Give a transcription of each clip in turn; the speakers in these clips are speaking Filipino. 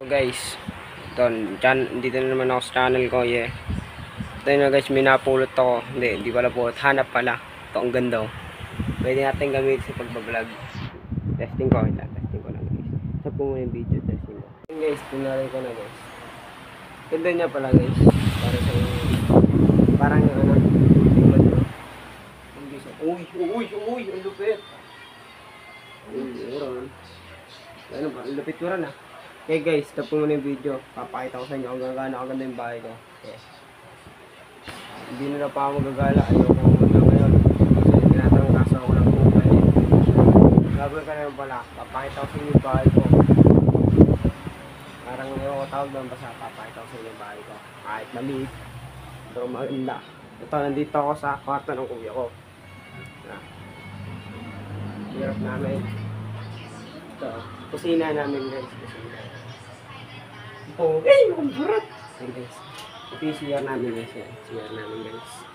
So guys, dito na naman ako sa channel ko, yeah. Ito na guys, may napulot ako. Hindi pala pulot, hanap pala. Ito ang ganda, oh. Pwede natin gamitin sa pagbablog. Testing ko lang guys. Sa po muna yung video, testing ko. Guys, tinari ko na guys. Ganda niya pala guys. Parang yung ano. Uy, ang lupit. Ano ba, ang lupit ko rin ah. Okay guys, stop po muna yung video. Papakita ko sa inyo kung gaano kaganda yung bahay ko. Okay. Hindi na pa ako magagala. Ayoko maganda ngayon. Kasi tinatrangkaso ako ng buhay. Gagawin ka na yung pala. Papakita ko sa inyo yung bahay ko. Parang ngayon ko tawag doon. Basta papakita ko sa inyo yung bahay ko. Kahit maliit. Pero maganda. Ito, nandito ako sa kwarto ng kuya ko. Hirap namin. Ito, kusina namin guys. Oh, ang burat! Okay guys. Ito yung CR namin guys. CR namin guys.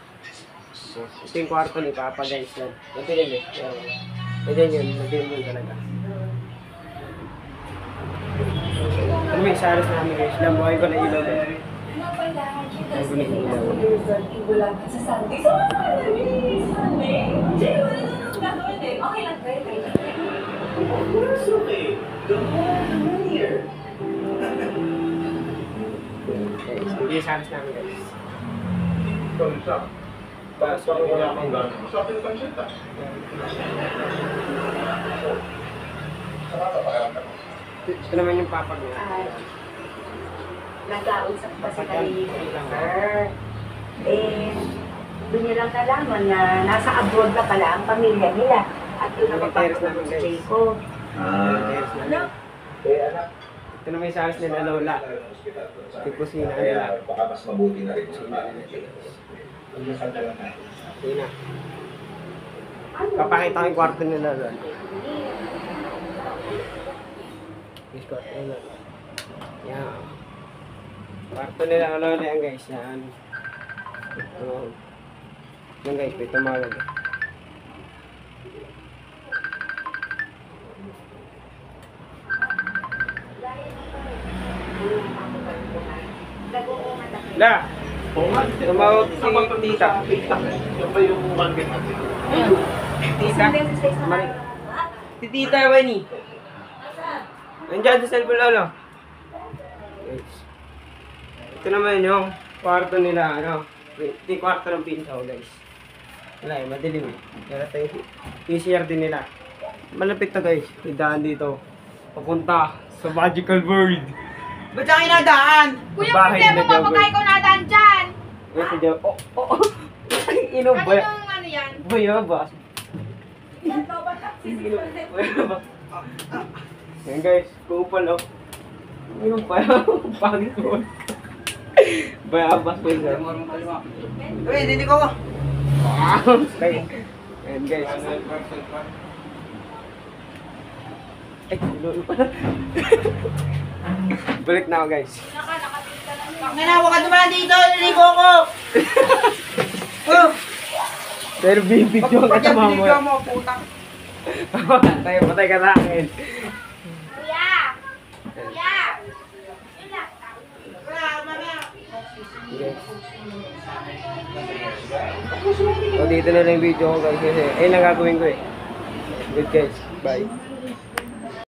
So, ito yung kwarto ni Papa guys. Ito yun eh. Ito yun talaga. Ano may saras namin guys. Nabuhay ko na ilaw guys. Nabuhay ko na ilaw. Hindi yung saras namin guys. Ito naman yung papa niya. Nag-ausap pa si Sir. Doon niya lang kalaman na nasa abroad na pala ang pamilya nila. At doon nakapagod ang stay ko. Ano? Ito naman yung saras nila lola. Ito kusina nila. Baka mas mabuti na rin. Kusina. Papakita ko yung kwarto nila lola. Yung kwarto nila. Yan. Kwarto nila lola yan guys. Yan. Yan guys, may tumawag. La! Tumawag si tita. Yung ba yung market natin? Tita? Si tita Winnie. Nandiyan sa cellphone lolo. Guys. Ito naman yung kwarto nila, ano. Ito yung kwarto ng pinsaw guys. Wala eh, madilim eh. Pero ito yung PCR din nila. Malapit na guys. May daan dito. Papunta sa magical world. Ba't saan inadaan? Bahay Kuya, problema na mo, baka ikaw nadaan dyan. Ito dyan. Ino ba? Ano yung ano yan? Bayabas. Bayabas. Yan guys, kupal oh. Ino ba? Pagod ko. Bayabas po yun. Uy, hindi ko. Yan guys. Ay, lolo pala. Balik na ako guys. Nganawa ka naman dito, niligo ko. Pero bibidyo ka sa mama. Video mo, putang. Patay ka sa akin. Kuya! Kuya! Yun lang. Wala, mamaya. So dito na lang yung video ko guys kasi ayun lang gagawin ko eh. Good guys, bye.